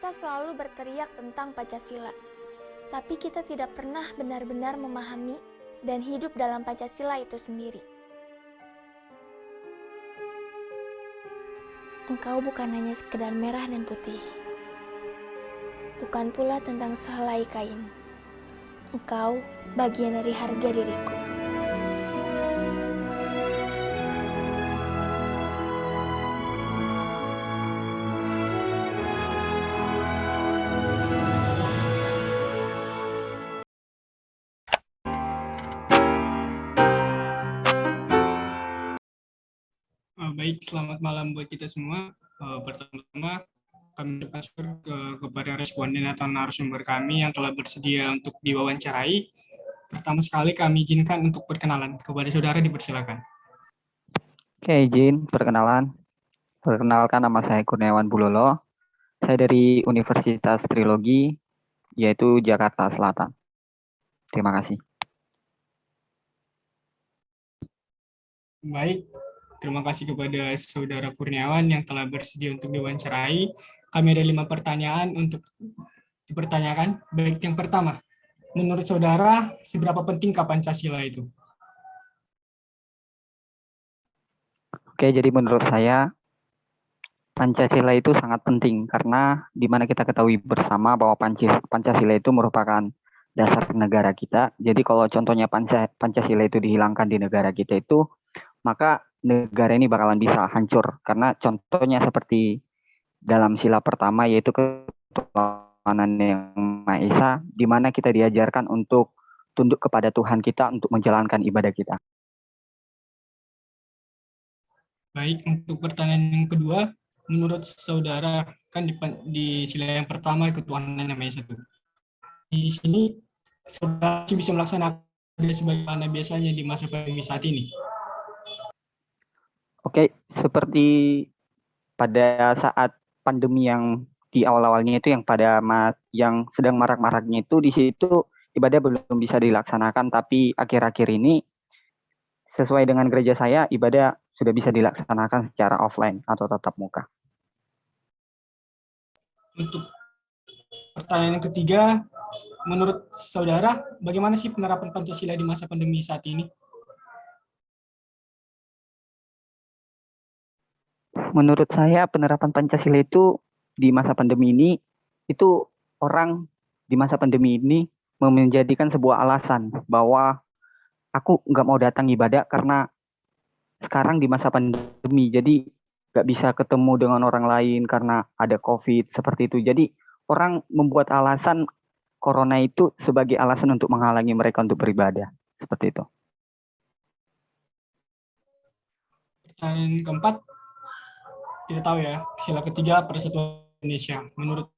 Kita selalu berteriak tentang Pancasila, tapi kita tidak pernah benar-benar memahami dan hidup dalam Pancasila itu sendiri. Engkau bukan hanya sekedar merah dan putih, bukan pula tentang sehelai kain. Engkau bagian dari harga diriku. Baik, selamat malam buat kita semua. Pertama-tama kami ucapkan syukur kepada responden atau narasumber kami yang telah bersedia untuk diwawancarai. Pertama sekali kami izinkan untuk perkenalan. Kepada saudara dipersilakan. Oke, izin perkenalan. Perkenalkan, nama saya Kurniawan Bulolo. Saya dari Universitas Trilogi, yaitu Jakarta Selatan. Terima kasih. Baik, terima kasih kepada saudara Kurniawan yang telah bersedia untuk diwawancarai. Kami ada 5 pertanyaan untuk dipertanyakan. Baik, yang pertama, menurut saudara, seberapa pentingkah Pancasila itu? Oke, jadi menurut saya Pancasila itu sangat penting karena di mana kita ketahui bersama bahwa Pancasila itu merupakan dasar negara kita. Jadi kalau contohnya Pancasila itu dihilangkan di negara kita itu, maka negara ini bakalan bisa hancur. Karena contohnya seperti dalam sila pertama, yaitu ketuhanan yang Maha Esa, di mana kita diajarkan untuk tunduk kepada Tuhan kita untuk menjalankan ibadah kita. Baik, untuk pertanyaan yang kedua, menurut saudara, kan di sila yang pertama ketuhanan yang Maha Esa. Di sini, saudara bisa melaksanakan sebagaimana biasanya di masa pandemi saat ini. Oke, seperti pada saat pandemi yang di awal-awalnya itu yang sedang marak-maraknya itu, di situ ibadah belum bisa dilaksanakan, tapi akhir-akhir ini sesuai dengan gereja saya, ibadah sudah bisa dilaksanakan secara offline atau tatap muka. Untuk pertanyaan yang ketiga, menurut saudara, bagaimana sih penerapan Pancasila di masa pandemi saat ini? Menurut saya penerapan Pancasila itu di masa pandemi ini, itu orang di masa pandemi ini menjadikan sebuah alasan bahwa aku nggak mau datang ibadah karena sekarang di masa pandemi, jadi nggak bisa ketemu dengan orang lain karena ada COVID, seperti itu. Jadi orang membuat alasan corona itu sebagai alasan untuk menghalangi mereka untuk beribadah, seperti itu. Pertanyaan keempat, kita tahu ya, sila ketiga Persatuan Indonesia. Menurut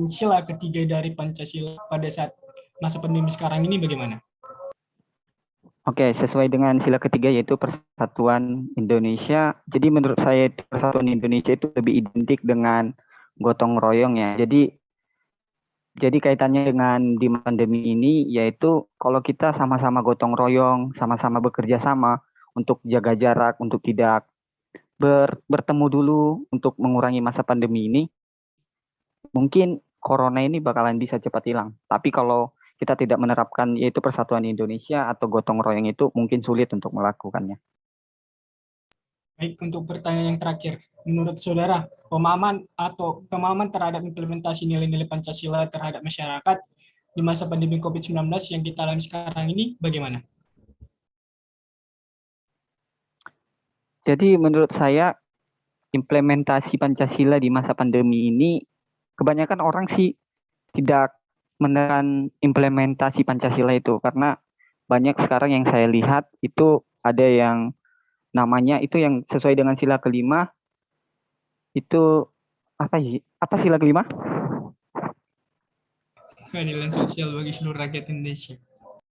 sila ketiga dari Pancasila pada saat masa pandemi sekarang ini bagaimana? Oke, sesuai dengan sila ketiga yaitu Persatuan Indonesia. Jadi menurut saya Persatuan Indonesia itu lebih identik dengan gotong royong ya. Jadi kaitannya dengan di pandemi ini yaitu kalau kita sama-sama gotong royong, sama-sama bekerja sama untuk jaga jarak, untuk tidak bertemu dulu untuk mengurangi masa pandemi ini, mungkin corona ini bakalan bisa cepat hilang. Tapi kalau kita tidak menerapkan yaitu Persatuan Indonesia atau gotong royong itu mungkin sulit untuk melakukannya. Baik, untuk pertanyaan yang terakhir, menurut saudara, pemahaman terhadap implementasi nilai-nilai Pancasila terhadap masyarakat di masa pandemi COVID-19 yang kita alami sekarang ini bagaimana? Jadi menurut saya implementasi Pancasila di masa pandemi ini kebanyakan orang sih tidak menekan implementasi Pancasila itu karena banyak sekarang yang saya lihat itu ada yang namanya itu yang sesuai dengan sila kelima itu apa sila kelima? Keadilan sosial bagi seluruh rakyat Indonesia.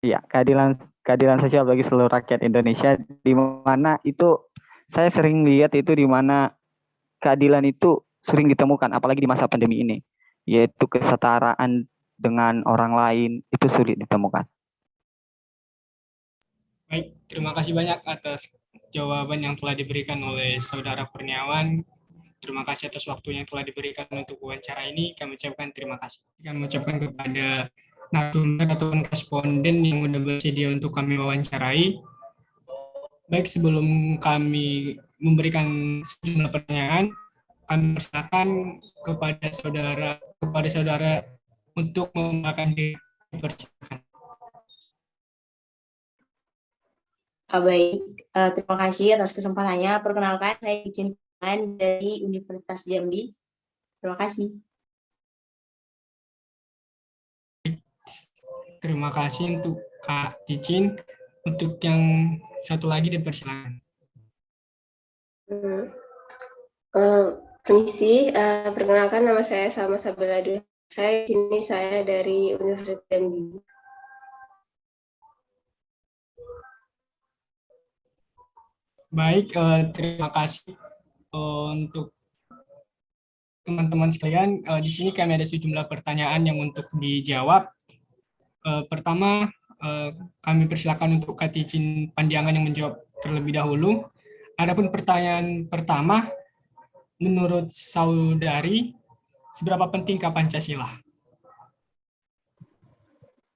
Iya, keadilan sosial bagi seluruh rakyat Indonesia, di mana itu saya sering lihat itu di mana keadilan itu sering ditemukan apalagi di masa pandemi ini, yaitu kesetaraan dengan orang lain itu sulit ditemukan. Baik, terima kasih banyak atas jawaban yang telah diberikan oleh Saudara Kurniawan. terima kasih atas waktu yang telah diberikan untuk wawancara ini. Kami ucapkan terima kasih. Kami ucapkan kepada narasumber atau responden yang sudah bersedia untuk kami wawancarai. Baik, sebelum kami memberikan sejumlah pertanyaan, kami persilakan kepada saudara untuk memperkenalkan diri. Persilakan. Baik, terima kasih atas kesempatannya. Perkenalkan, saya Cintan dari Universitas Jambi. Terima kasih. Terima kasih untuk Kak Cicin. Untuk yang satu lagi dipersilakan. Permisi, perkenalkan nama saya Salma Sabila Dwi. Saya dari Universitas Jambi. Baik, terima kasih untuk teman-teman sekalian. Di sini kami ada sejumlah pertanyaan yang untuk dijawab. Pertama, kami persilakan untuk Kak Cicin Pandiangan yang menjawab terlebih dahulu. Adapun pertanyaan pertama, menurut saudari, seberapa pentingkah Pancasila?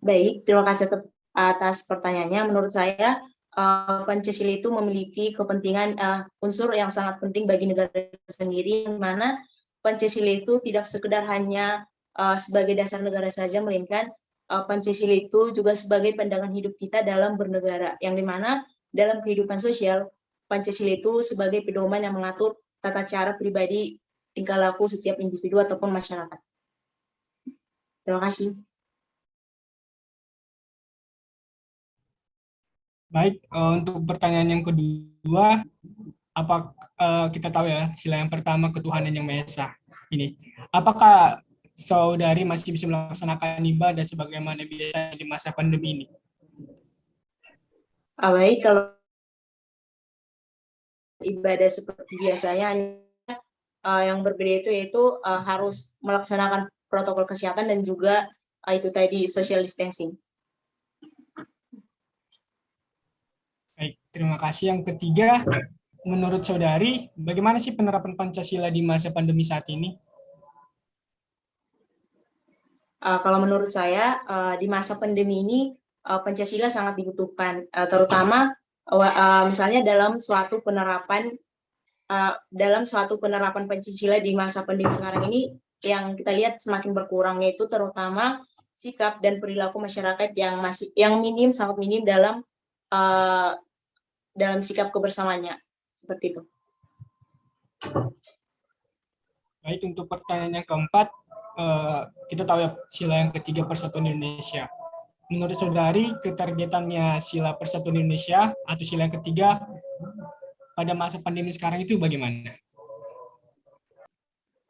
Baik, terima kasih atas pertanyaannya. Menurut saya, Pancasila itu memiliki kepentingan unsur yang sangat penting bagi negara sendiri, yang mana Pancasila itu tidak sekedar hanya sebagai dasar negara saja, melainkan Pancasila itu juga sebagai pandangan hidup kita dalam bernegara, yang dimana dalam kehidupan sosial, Pancasila itu sebagai pedoman yang mengatur tata cara pribadi, tingkah laku setiap individu ataupun masyarakat. Terima kasih. Baik, untuk pertanyaan yang kedua, kita tahu ya, sila yang pertama ketuhanan yang Maha Esa. Ini, apakah saudari masih bisa melaksanakan ibadah sebagaimana biasa di masa pandemi ini? Baik, kalau ibadah seperti biasanya, yang berbeda itu yaitu harus melaksanakan protokol kesehatan dan juga itu tadi social distancing. Baik, terima kasih. Yang ketiga, menurut saudari, bagaimana sih penerapan Pancasila di masa pandemi saat ini? Kalau menurut saya, di masa pandemi ini, Pancasila sangat dibutuhkan, terutama misalnya dalam suatu penerapan Pancasila di masa pandemi sekarang ini, yang kita lihat semakin berkurang, yaitu terutama sikap dan perilaku masyarakat yang sangat minim dalam sikap kebersamaannya, seperti itu. Baik, untuk pertanyaan yang keempat, kita tahu ya sila yang ketiga Persatuan Indonesia. Menurut saudari, ketargetannya sila Persatuan Indonesia atau sila yang ketiga pada masa pandemi sekarang itu bagaimana?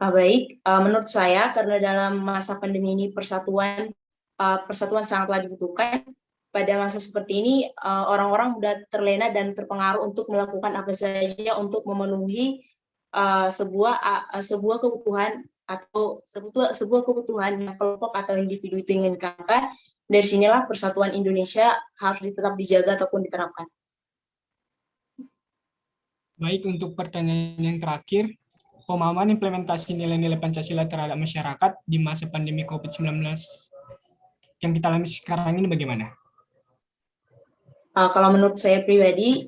Baik, menurut saya karena dalam masa pandemi ini persatuan sangatlah dibutuhkan. Pada masa seperti ini, orang-orang mudah terlena dan terpengaruh untuk melakukan apa saja untuk memenuhi sebuah kebutuhan atau sebuah kebutuhan yang kelompok atau individu itu inginkan. Dari sinilah persatuan Indonesia harus tetap dijaga ataupun diterapkan. Baik, untuk pertanyaan yang terakhir, pemahaman implementasi nilai-nilai Pancasila terhadap masyarakat di masa pandemi COVID-19 yang kita alami sekarang ini bagaimana? Kalau menurut saya pribadi,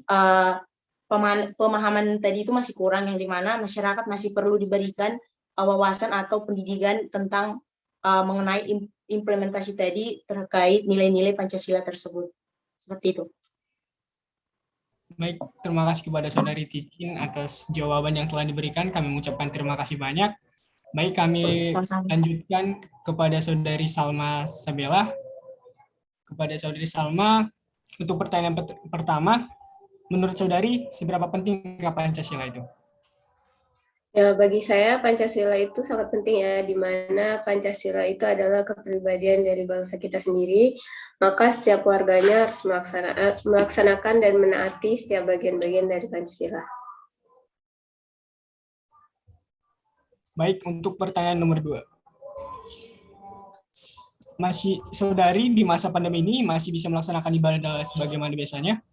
pemahaman tadi itu masih kurang, yang dimana masyarakat masih perlu diberikan wawasan atau pendidikan tentang mengenai implementasi tadi terkait nilai-nilai Pancasila tersebut. Seperti itu. Baik, terima kasih kepada saudari Cicin atas jawaban yang telah diberikan. Kami mengucapkan terima kasih banyak. Baik, kami lanjutkan kepada saudari Salma Sabila. Kepada saudari Salma, untuk pertanyaan pertama, menurut saudari, seberapa penting Pancasila itu? Ya, bagi saya Pancasila itu sangat penting ya, di mana Pancasila itu adalah kepribadian dari bangsa kita sendiri, maka setiap warganya harus melaksanakan dan menaati setiap bagian-bagian dari Pancasila. Baik, untuk pertanyaan nomor 2. Masih saudari di masa pandemi ini masih bisa melaksanakan ibadah sebagaimana biasanya?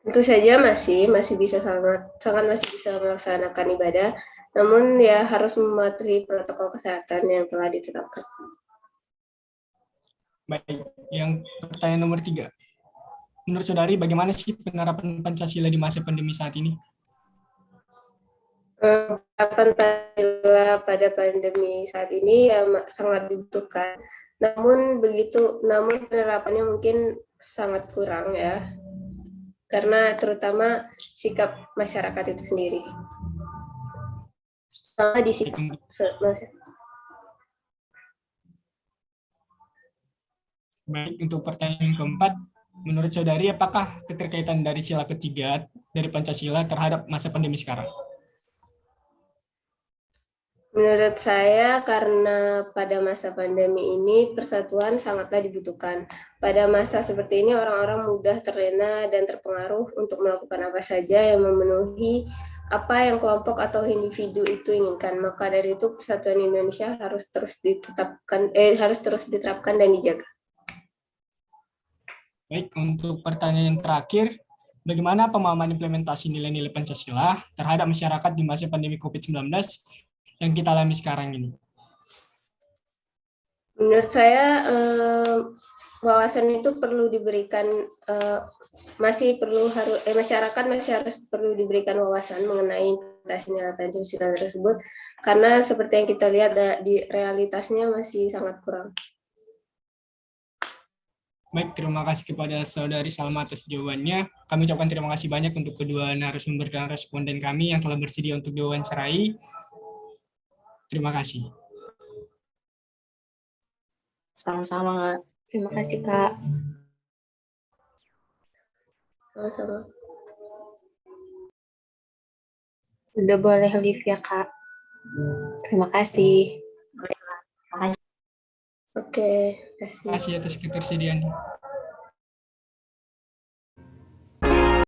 Tentu saja masih bisa sangat masih bisa melaksanakan ibadah, namun ya harus mematuhi protokol kesehatan yang telah ditetapkan. Baik, yang pertanyaan nomor 3. Menurut saudari, bagaimana sih penerapan Pancasila di masa pandemi saat ini? Penerapan Pancasila pada pandemi saat ini ya sangat dibutuhkan. Namun penerapannya mungkin sangat kurang ya, karena terutama sikap masyarakat itu sendiri. Sama di sikap Baik, untuk pertanyaan keempat, menurut saudari apakah keterkaitan dari sila ketiga dari Pancasila terhadap masa pandemi sekarang? Menurut saya karena pada masa pandemi ini persatuan sangatlah dibutuhkan. Pada masa seperti ini orang-orang mudah terlena dan terpengaruh untuk melakukan apa saja yang memenuhi apa yang kelompok atau individu itu inginkan. Maka dari itu persatuan Indonesia harus terus diterapkan dan dijaga. Baik, untuk pertanyaan yang terakhir, bagaimana pemahaman implementasi nilai-nilai Pancasila terhadap masyarakat di masa pandemi COVID-19 yang kita alami sekarang ini? Menurut saya wawasan itu perlu diberikan, masyarakat masih harus perlu diberikan wawasan mengenai implementasi nilai Pancasila tersebut, karena seperti yang kita lihat di realitasnya masih sangat kurang. Baik, terima kasih kepada Saudari Salma atas jawabannya. Kami ucapkan terima kasih banyak untuk kedua narasumber dan responden kami yang telah bersedia untuk diwawancarai. Terima kasih. Sama-sama, Kak. Terima kasih, Kak. Sama-sama. Udah boleh live ya, Kak. Terima kasih. Oke, Terima kasih atas ketersediaannya.